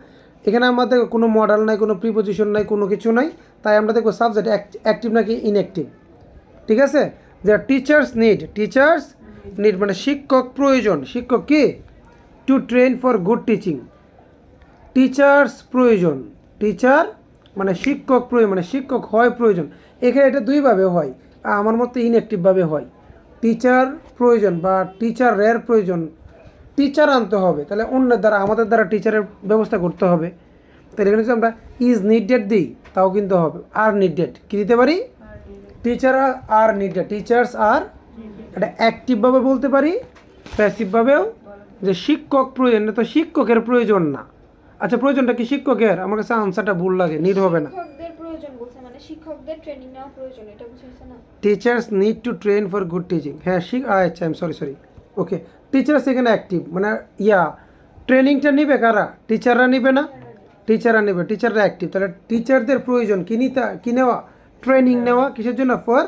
এখানে আমাদের কোনো মডেল নাই, কোনো প্রিপোজিশন নাই, কোনো কিছু নাই, তাই আমরা দেখবো সাবজেক্ট অ্যাক্টিভ নাকি ইনঅ্যাক্টিভ, ঠিক আছে? যে টিচার্স নিড, টিচার্স নিড মানে শিক্ষক প্রয়োজন, শিক্ষক কি to train for good teaching, teachers প্রয়োজন, টিচার মানে শিক্ষক প্রয়োজন, মানে শিক্ষক হয় প্রয়োজন। এখানে এটা দুইভাবে হয়, আমার মতে ইনঅ্যাক্টিভভাবে হয়। টিচার প্রয়োজন বা টিচারের প্রয়োজন, টিচার আনতে হবে, তাহলে অন্যের দ্বারা, আমাদের দ্বারা টিচারের ব্যবস্থা করতে হবে। তাহলে এখানে যদি আমরা ইজ নিডেড দিই তাও কিন্তু হবে। আর নিডেড কী দিতে পারি? টিচার আর নিডেড, টিচার্স আর, এটা অ্যাক্টিভভাবে বলতে পারি, প্যাসিভভাবেও, যে শিক্ষক প্রয়োজন, না তো শিক্ষকের প্রয়োজন না। আচ্ছা, প্রয়োজনটা কি শিক্ষকের? আমার কাছে আনসারটা ভুল লাগে, নিড হবে না। শিক্ষকদের প্রয়োজন বলছে, মানে শিক্ষকদের ট্রেনিং নেওয়া প্রয়োজন, এটা বুঝাইছে না? Teachers need to train for good teaching, হ্যাঁ আচ্ছা I am sorry okay. Teachers এখানে অ্যাক্টিভ, মানে ট্রেনিংটা নিবে কারা? টিচাররা নিবে না? টিচাররা নেবে, টিচাররা অ্যাক্টিভ। তাহলে টিচারদের প্রয়োজন কি নিতে, কি নেওয়া? ট্রেনিং নেওয়া, কিসের জন্য? ফর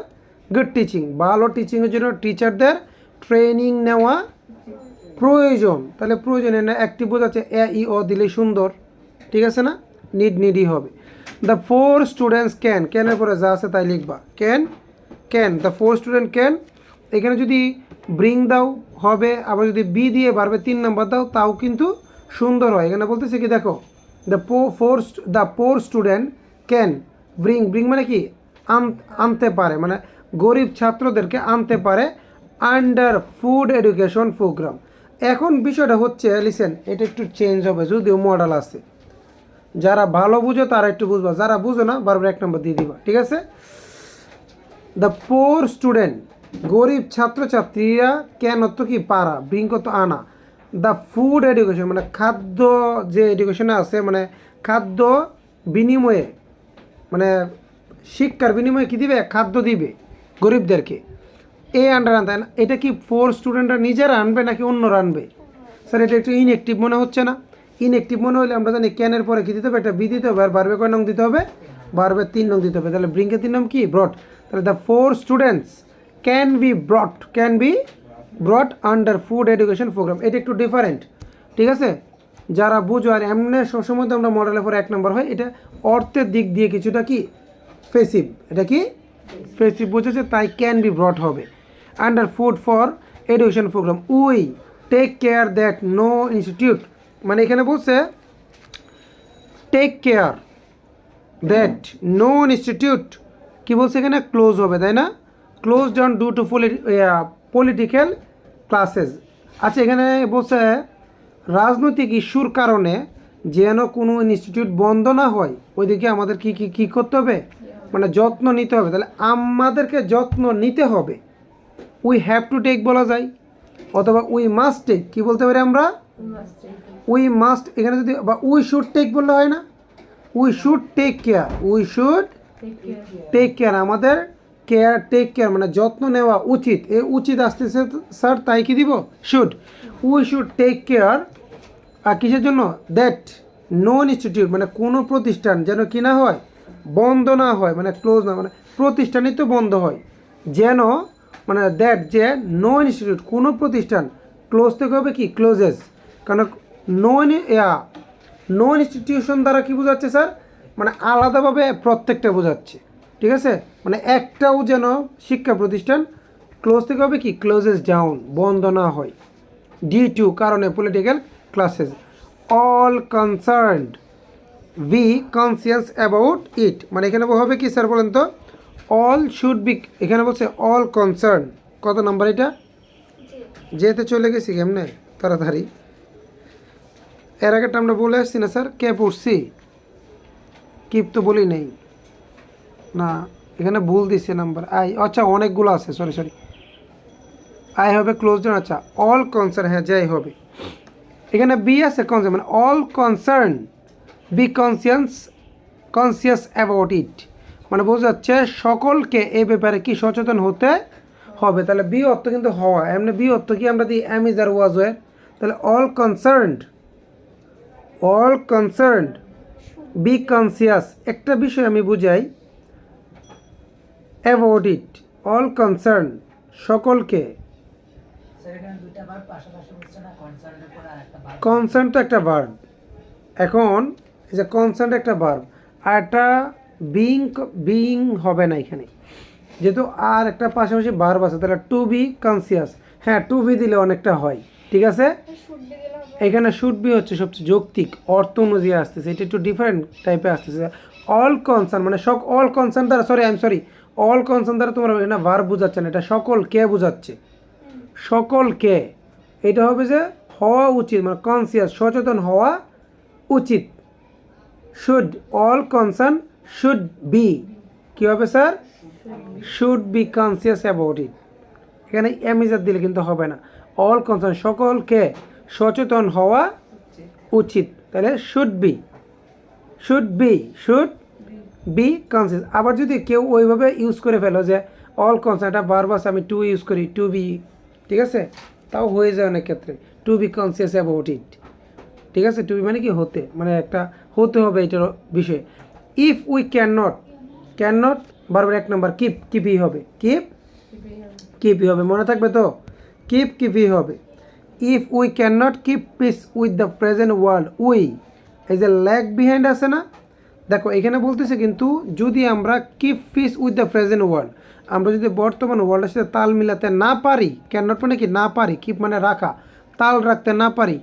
গুড টিচিং, ভালো টিচিংয়ের জন্য টিচারদের ট্রেনিং নেওয়া প্রয়োজন। তাহলে প্রয়োজন না অ্যাক্টিভ বোঝাচ্ছে, এ ই ও দিলে সুন্দর, ঠিক আছে না? নিডই হবে। দ্য 4 স্টুডেন্টস ক্যান, ক্যানের পরে যা আছে তাই লিখবা, ক্যান দ্য 4 স্টুডেন্ট ক্যান। এখানে যদি ব্রিং দাও হবে, আবার যদি বি দিয়ে বাড়বে 3 নাম্বার দাও তাও কিন্তু সুন্দর হয়। এখানে বলতেছে কি দেখো, দ্য 4 স্টুডেন্ট ক্যান ব্রিং মানে কি আনতে পারে, মানে গরিব ছাত্রদেরকে আনতে পারে আন্ডার ফুড এডুকেশন প্রোগ্রাম। এখন বিষয়টা হচ্ছে লিসেন, এটা একটু চেঞ্জ হবে, যদিও মডেল আছে, যারা ভালো বুঝো তারা একটু বুঝবা, যারা বুঝো না বারবার 1 নম্বর দিয়ে দিবা, ঠিক আছে? দ্য পোর স্টুডেন্ট, গরিব ছাত্রছাত্রীরা কেন তো কি পারা, ব্রিং কত আনা, দ্য ফুড এডুকেশন মানে খাদ্য যে এডুকেশনে আছে, মানে খাদ্য বিনিময়ে, মানে শিক্ষার বিনিময়ে কী দিবে? খাদ্য দিবে গরিবদেরকে। এ আন্ডার আনতে, এটা কি 4 স্টুডেন্টরা নিজেরা আনবে নাকি অন্যরা আনবে? স্যার এটা একটু ইনঅ্যাক্টিভ মনে হচ্ছে না? ইনঅ্যাক্টিভ মনে হলে আমরা জানি ক্যানের পরে কী দিতে হবে? একটা বি দিতে হবে, আর বারবে কয় নং দিতে হবে? বারবে 3 নং দিতে হবে। তাহলে ব্রিংকে 3 নাম কি? ব্রট। তাহলে the 4 students can be ব্রট under food education programme. এটা একটু ডিফারেন্ট, ঠিক আছে? যারা বুঝো, আর এমনি সবসময় তো আমরা মডেলের পরে 1 নম্বর হয়, এটা অর্থের দিক দিয়ে কিছুটা কি ফেসিভ, এটা কি ফেসিভ বুঝেছে, তাই ক্যান বি ব্রট হবে under food for education programme. We take care that no institute, মানে এখানে বলছে take care that no institute, কী বলছে এখানে? ক্লোজ হবে, তাই না? Close down due to political classes. আচ্ছা, এখানে বলছে রাজনৈতিক ইস্যুর কারণে যেন কোনো ইনস্টিটিউট বন্ধ না হয় ওইদিকে আমাদের কি করতে হবে, মানে যত্ন নিতে হবে। তাহলে আমাদেরকে যত্ন নিতে হবে, উই হ্যাভ টু টেক বলা যায়, অথবা উই মাস্ট টেক, কী বলতে পারি আমরা, উই মাস্ট। এখানে যদি বা উই শুড টেক বললে হয় না, we should take care, we should take care, আমাদের কেয়ার টেক কেয়ার মানে যত্ন নেওয়া উচিত। এই উচিত আসতেছে স্যার, তাই কি দিব should, we should take care. আর কিসের জন্য, দ্যাট নো ইনস্টিটিউট মানে কোনো প্রতিষ্ঠান যেন কি না হয়, বন্ধ না হয়, মানে ক্লোজ না, মানে প্রতিষ্ঠানই তো বন্ধ হয়, যেন মানে দ্যাট যে নো ইনস্টিটিউট কোনো প্রতিষ্ঠান, ক্লোজ থেকে হবে কি ক্লোজেস, কারণ নো ইনস্টিটিউশন দ্বারা কি বোঝাচ্ছে স্যার, মানে আলাদাভাবে প্রত্যেকটা বোঝাচ্ছে, ঠিক আছে, মানে একটাও যেন শিক্ষা প্রতিষ্ঠান ক্লোজ থেকে হবে কি ক্লোজেস ডাউন, বন্ধ না হয়, ডিউ টু কারণে political classes, all concerned be conscious about ইট, মানে এখানে হবে কি স্যার বলেন তো, অল শুড বি, এখানে বলছে অল কনসার্ন, কত নাম্বার এটা, যেতে চলে গেছি কেমনে তাড়াতাড়ি, এর আগেটা আমরা বলে আসছি না স্যার, কে পড়ছি, কিপ তো বলি নেই না, এখানে ভুল দিচ্ছে নাম্বার, আচ্ছা অনেকগুলো আছে, সরি আই হবে ক্লোজ ডাউন, আচ্ছা অল কনসার্ন, হ্যাঁ যাই হবে, এখানে বি আছে কনসার্ন, মানে all concern B conscious about ইট, মানে বোঝা যাচ্ছে সকলকে এই ব্যাপারে কি সচেতন হতে হবে। তাহলে বি অর্থ কিন্তু হওয়া, এমনি বি অর্থ কি আমরা দিই am is are was were, তাহলে অল কনসার্নড বি কনসিয়াস, একটা বিষয় আমি বুঝাই, অ্যাবাউট ইট, অল কনসার্ন সকলকে, কনসার্ন তো একটা ভার্ব, এখন এই যে কনসার্ন একটা ভার্ব, আর একটা বিইং হবে না এখানে, যেহেতু আর একটা পাশাপাশি ভার্ব আছে, তাহলে টু বি কনসিয়াস, হ্যাঁ টু বি দিলে অনেকটা হয়, ঠিক আছে, শুড বি দিলে হবে। এখানে শুড বি হচ্ছে সবচেয়ে যৌক্তিক অর্থ অনুযায়ী আসতেছে, এটা একটু ডিফারেন্ট টাইপে আসতেছে। অল কনসার্ন মানে অল কনসার্ন দ্বারা অল কনসার্ন দ্বারা তোমার এটা ভার্ব বোঝাচ্ছে না, এটা সকলকে বোঝাচ্ছে, সকলকে, এটা হবে যে হওয়া উচিত, মানে কনসিয়াস সচেতন হওয়া উচিত, should, all concern should be, কী হবে sir, should be conscious about it, এখানে এমিজার দিলে কিন্তু হবে না, অল কনসার্ন সকলকে সচেতন হওয়া উচিত, তাহলে শুড বি কনসিয়াস। আবার যদি কেউ ওইভাবে ইউজ করে ফেলো যে অল কনসার্ন, এটা বারবার আমি টু ইউজ করি, টু বি, ঠিক আছে, তাও হয়ে যায় অনেক ক্ষেত্রে, to be conscious about it, ঠিক আছে, টু বি মানে কি হতে, মানে একটা হতে হবে এটার বিষয়ে। ইফ উই ক্যান নট বারবার এক নম্বর কিপই হবে, কিপই হবে, মনে থাকবে তো, কিপই হবে। If we can not keep piece with the present world, we এই যে ল্যাগ বিহাইন্ড আছে না, দেখো এখানে বলতেছে কিন্তু যদি আমরা keep piece with the present world, আমরা যদি বর্তমান ওয়ার্ল্ডের সাথে তাল মিলাতে না পারি, ক্যান নট মানে কি না পারি, কিপ মানে রাখা, তাল রাখতে না পারি,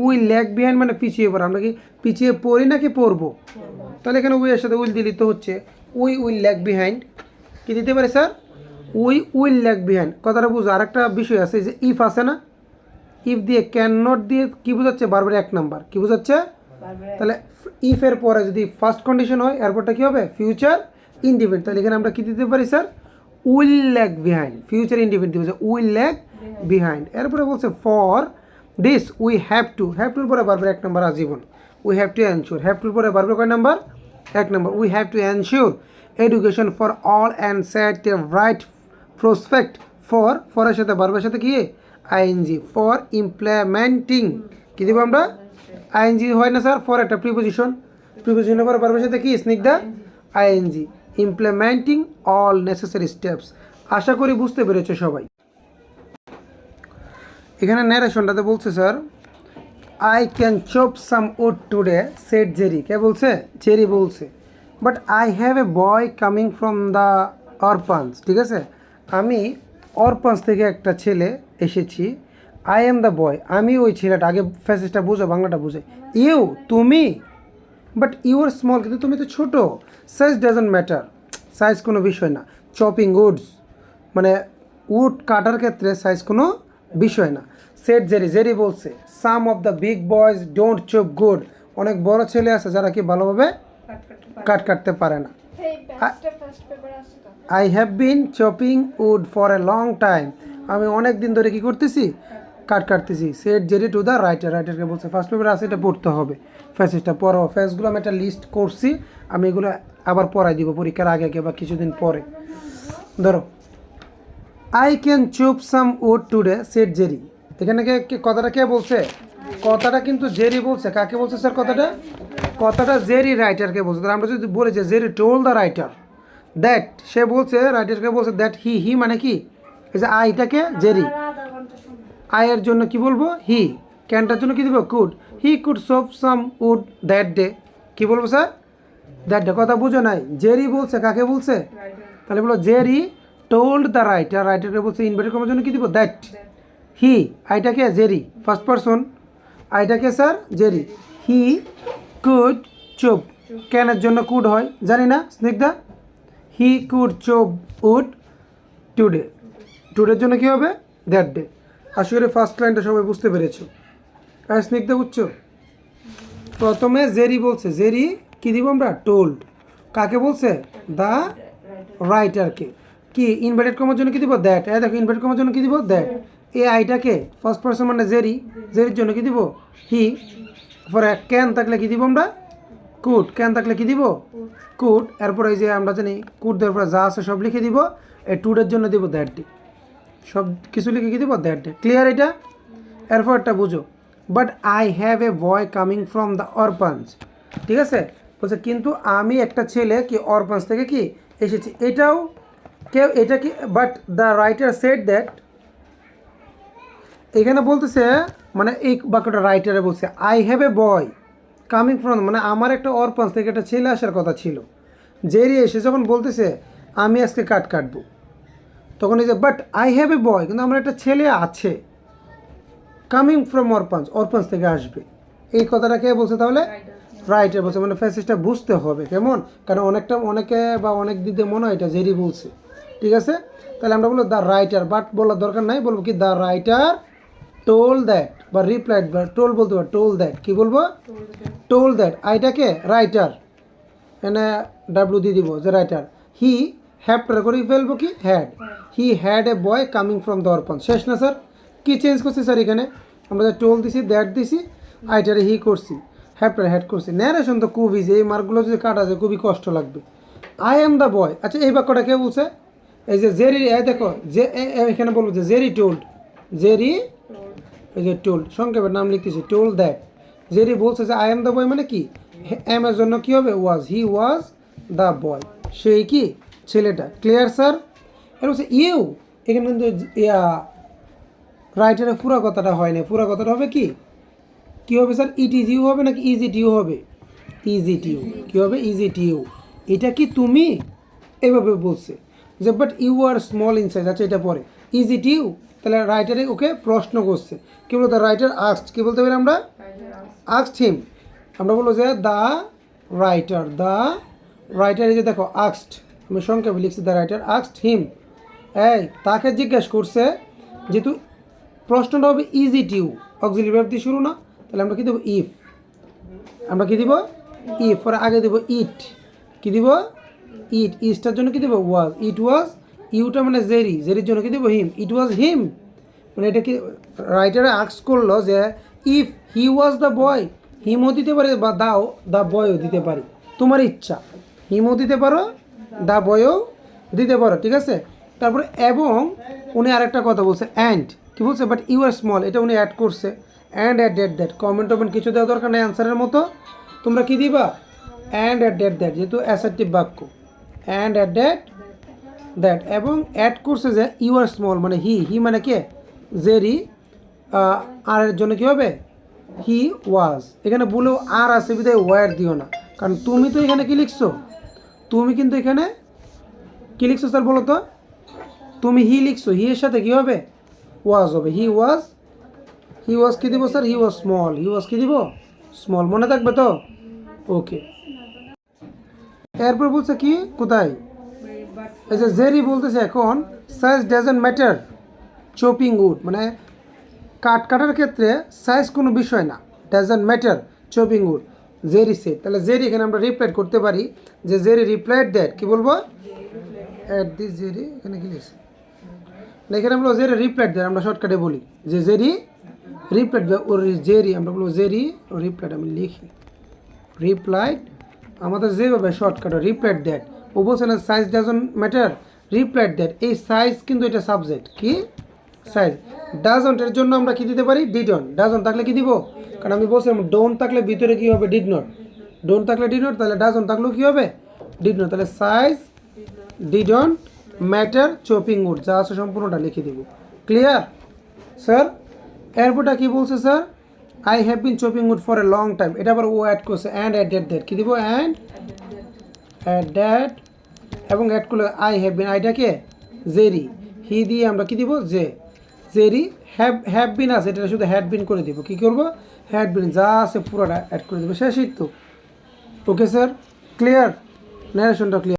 উই ল্যাগ বিহাইন্ড মানে পিছিয়ে পড়া, আমরা কি পিছিয়ে পড়ি নাকি পড়বো, তাহলে এখানে উই এর সাথে উইল দিলি তো হচ্ছে উইল ল্যাগ বিহাইন্ড, কি দিতে পারে স্যার, উইল ল্যাগ বিহাইন্ড, কথাটা বুঝো। আরেকটা বিষয় আছে যে ইফ আছে না, ইফ দিয়ে ক্যান নট দিয়ে কী বোঝাচ্ছে, বারবার এক নাম্বার কী বোঝাচ্ছে, তাহলে ইফের পরে যদি ফার্স্ট কন্ডিশন হয় এরপরটা কী হবে, ফিউচার ইনডিফিনিট, তাহলে এখানে আমরা কী দিতে পারি sir, will lag behind, future indefinite বলছে উইল ল্যাগ বিহাইন্ড, এরপরে বলছে ফর দিস উই হ্যাভ টুর পরে বারবার এক নাম্বার আজীবন, we have to ensure, have টুর পরে বারবার কয় নাম্বার, এক number, we have to ensure education for all and set a right prospect ফরের সাথে বারবার সাথে কি আইএনজি, ফর ইমপ্লিমেন্টিং, কী দেবো আমরা, আইএনজি হয় না স্যার, ফর একটা প্রিপোজিশনের পর বারবার সাথে কি Snigdha, ING, implementing all necessary steps. আশা করি বুঝতে পেরেছো সবাই। এখানে ন্যারেশনটাতে বলছে sir, I can chop some wood today said Jerry, কে বলছে, জেরি বলছে, but I have a boy coming from the orphans, ঠিক আছে, আমি অরফান্স থেকে একটা ছেলে এসেছি, আই এম দ্য বয়, আমি ওই ছেলেটা, আগে ফ্যাসেজটা বুঝো, বাংলাটা বুঝে, ইউ তুমি, বাট ইউর স্মল কিন্তু তুমি তো ছোটো, সাইজ ডাজন্ট ম্যাটার, সাইজ কোনো বিষয় না, চপিং উডস মানে উড কাটার ক্ষেত্রে সাইজ কোনো বিষয় না, সেট জেরি বলছে some of the big boys don't chop good, অনেক বড় ছেলে আছে যারা কি ভালোভাবে কাটতে পারে না। এই ব্যাচটা ফার্স্ট পেপার আছে তো। I have been chopping wood for a long time, আমি অনেক দিন ধরে কি করতেছি, কাটতেছি। Said Jerry to the writer, রাইটারকে বলছে ফার্স্ট পেপার আছে, এটা পড়তে হবে। ফেসটা পড়ো, ফেসগুলো আমি একটা লিস্ট করছি, আমি এগুলো আবার পড়াই দিব পরীক্ষার আগে বা কিছুদিন পরে। ধরো, আই ক্যান চুপ সাম উড টুডে সেট জেরি, এখানে কথাটা কে বলছে, কথাটা কিন্তু জেরি বলছে। কাকে বলছে স্যার কথাটা জেরি রাইটারকে বলছে। তাহলে আমরা যদি বলি যে Jerry told the writer that, সে বলছে রাইটারকে বলছে দ্যাট হি মানে কি, এই যে আইটাকে জেরি, আয়ের জন্য কি বলবো হি, ক্যানটার জন্য কি দিব could, he could chop some wood that day, কি বলবো স্যার দ্যাট ডে। কথা বুঝো নাই, জেরি বলছে, কাকে বলছে, তাহলে বলো জেরি টোল্ড দ্য রাইটার, রাইটারকে বলছে ইনভার্টেড কমার জন্য কি দিব দ্যাট, হি আইটাকে জেরি ফার্স্ট পারসন, আইটাকে sir Jerry, he could chop, ক্যানের জন্য কুড হয় জানি না Snigdha, he could chop wood today, টুডের জন্য কি হবে দ্যাট ডে। আশা করি ফার্স্ট লাইনটা সবাই বুঝতে পেরেছো। আর স্নিগ্ধা বুঝছো, প্রথমে জেরি বলছে, জেরি কি দিব আমরা টোল্ড, কাকে বলছে দ্য রাইটারকে, কি ইনভার্টেড কমার জন্য কি দিব দ্যাট, দেখো ইনভার্টেড কমার জন্য কি দিব দ্যাট, এই আইটাকে ফার্স্ট পারসন মানে জেরি, জেরির জন্য কি দিব হি, পরে ক্যান থাকলে কি দিব আমরা কুড, ক্যান থাকলে কি দিব কুড, এরপর এই যে আমরা জানি কুড দেওয়ার পরে যা আছে সব লিখে দিব, এই টুডের জন্য দিব দ্যাট ডে, সব কিছু লিখে কি দিব দ্যাট ডে। ক্লিয়ার এটা? এরপর একটা বুঝো, but I have a boy coming from the orphans, ঠিক আছে বলছে কিন্তু আমি একটা ছেলে কি অরপাঞ্চ থেকে কি এসেছি, এটাও কেউ এটা কি, but the writer said that, এখানে বলতেছে মানে এই বাক্যটা রাইটারে বলছে I have a boy coming from, মানে আমার একটা অরপাঞ্চ থেকে একটা ছেলে আসার কথা ছিল, জেরি এসে যখন বলতেছে আমি আজকে কাটবো, তখন এই যে বাট আই হ্যাভ এ বয়, কিন্তু আমার একটা ছেলে আছে কামিং ফ্রম অরপাঞ্চ, অরপাঞ্চ থেকে আসবে, এই কথাটা কে বলছে তাহলে রাইটার বলছে। মানে ফ্যাসেজটা বুঝতে হবে কেমন, কারণ অনেকে বা অনেক দিক দিয়ে মনে হয় এটা জেরি বলছে, ঠিক আছে। তাহলে আমরা বলবো দ্য রাইটার, বাট বলার দরকার নাই, বলবো কি দ্য রাইটার টোল দ্যাট, বা রিপ্লাইড, বা টোল বলতে পারো, টোল দ্যাট, কি বলবো টোল দ্যাট, আইটাকে রাইটার, এনে ডাব্লিউ দিয়ে দিব যে রাইটার, হি হ্যাভটা করে ফেলবো কি had, he had a boy coming from the orphans. শেষ না স্যার, কি চেঞ্জ করছি স্যার এখানে, আমরা যে টোল দিছি দ্যাট দিছি, আইটারে হি করছি, হ্যাভটারে হ্যাড করছি। ন্যারেশন তো খুব ইজি, এই মার্কগুলো যদি কাটা যায় খুবই কষ্ট লাগবে। আই এম দ্য বয়, আচ্ছা এই বাক্যটা কে বলছে, এই যে জেরি, দেখো যে এখানে বলবো যে জেরি টোল্ড, জেরি এই যে টোল্ড সংক্ষেপের নাম লিখতেছি টোল্ড দ্যাট, জেরি বলছে যে আই এম দ্য বয় মানে কি এম এর জন্য কী হবে ওয়াজ, হি ওয়াজ দ্য বয়, সেই কি ছেলেটা। Clear sir? এর হচ্ছে ইউ, এখানে কিন্তু রাইটারের পুরো কথাটা হয় না, পুরো কথাটা হবে কি কী হবে স্যার, ইট ইজ ইউ হবে নাকি ইজ ইট ইউ হবে, ইজ ইট ইউ, কী হবে ইজ ইট ইউ, এটা কি তুমি, এভাবে বলছে যে but you are small in size, আচ্ছা এটা পরে ইজ ইট ইউ, তাহলে রাইটারে ওকে প্রশ্ন করছে, কী বলতো রাইটার আস্কড, কী বলতে পারি আমরা আস্কড হিম, আমরা বলবো যে দ্য রাইটার এই যে দেখো আস্কড, আমি সংক্ষেপে লিখছি দ্য রাইটার আস্কড হিম, এই তাকে জিজ্ঞেস করছে, যেহেতু প্রশ্নটা হবে is it you, auxiliary verb দিয়ে শুরু না, তাহলে আমরা কী দেবো ইফ, আমরা কী দিব ইফ, পরে আগে দেবো ইট, কী দিব ইট, ইজটার জন্য কী দেবো ওয়াজ, ইট ওয়াজ, ইউটা মানে জেরি, জেরির জন্য কী দেবো হিম, ইট ওয়াজ হিম, মানে এটা কি রাইটারে আস্ক করলো যে if he was the boy, হিমও দিতে পারে বা দ্য বয়ও দিতে পারি, তোমার ইচ্ছা, হিমও দিতে পারো দ্য বয়ও দিতে পারো, ঠিক আছে। তারপরে এবং উনি আরেকটা কথা বলছে অ্যান্ড, কী বলছে বাট ইউ আর স্মল, এটা উনি অ্যাড করছে, অ্যান্ড অ্যাট দ্যাট কমেন্ট কিছু দেওয়া দরকার নেই অ্যান্সারের মতো, তোমরা কী দিবা অ্যান্ড অ্যাট দ্যাট, যেহেতু অ্যাসার্টিভ বাক্য, অ্যান্ড অ্যাট দ্যাট এবং অ্যাড করছে যে ইউ আর স্মল মানে হি মানে কে জেরি, আর এর জন্য কী হবে হি ওয়াজ, এখানে বলেও আর আছে বিদায় ওয়ার দিও না, কারণ তুমি তো এখানে কী লিখছো, তুমি কিন্তু এখানে কী লিখছো স্যার বলো তো, তুমি হি লিখছো, হি এর সাথে কী হবে ওয়াজ হবে, হি ওয়াজ কী দিব স্যার, হি ওয়াজ স্মল, হি ওয়াজ কী দিব স্মল, মনে থাকবে তো, ওকে। এরপর বলছে কি কোথায়, এই যে জেরি বলতেছে এখন size doesn't matter chopping wood, মানে কাটার ক্ষেত্রে সাইজ কোনো বিষয় না, doesn't matter chopping wood, Jerry said, তাহলে জেরি এখানে আমরা রিপ্লাই করতে পারি যে জেরি রিপ্লাইড দ্যাট, কি বলবো, অ্যাট দিস জেরি, এখানে কি লিখছে না, এখানে আমরা জেরি রিপ্লাইড দ্যাট আমরা শর্টকাটে বলি যে জেরি রিপ্লাইড ওর জেরি, আমরা বলবো জেরি ও রিপ্লাইড, আমি লিখি রিপ্লাইড, আমাদের যেভাবে শর্টকাট রিপ্লাইড দ্যাট, ও বলছে না size doesn't matter, replied that, এই সাইজ কিন্তু এটা সাবজেক্ট, কি সাইজ, ডাজন্টের জন্য আমরা কি দিতে পারি, ডিডন্ট, ডাজন্ট থাকলে কি দিব, কারণ আমি বলছিলাম ডোন্ট থাকলে ভিতরে কি হবে, ডিড নট, ডোন্ট থাকলে ডিড নট, তাহলে ডাজন্ট থাকলেও কি হবে, ডিড নট, তাহলে size didn't matter chopping wood, যা আছে সম্পূর্ণটা লিখে দিব। Clear sir? এরপরটা কি বলছে sir, I have been chopping wood for a long time, এটা আবার ও অ্যাড করছে অ্যান্ড অ্যাট দ্যাট দ্যাট, কী দিব, অ্যান্ড অ্যাট দ্যাট, এবং অ্যাড করলে আই হ্যাভ বিন, আইটাকে জেরি, হি দিয়ে আমরা কি দিব, যে জেরি, হ্যাভ বিন আছে এটা শুধু হ্যাড বিন করে দিব, কী করবো, হ্যাড বিন, যা আছে পুরোটা অ্যাড করে দেবো, শেষই তো। ওকে স্যার, ক্লিয়ার, ন্যারেশনটা ক্লিয়ার।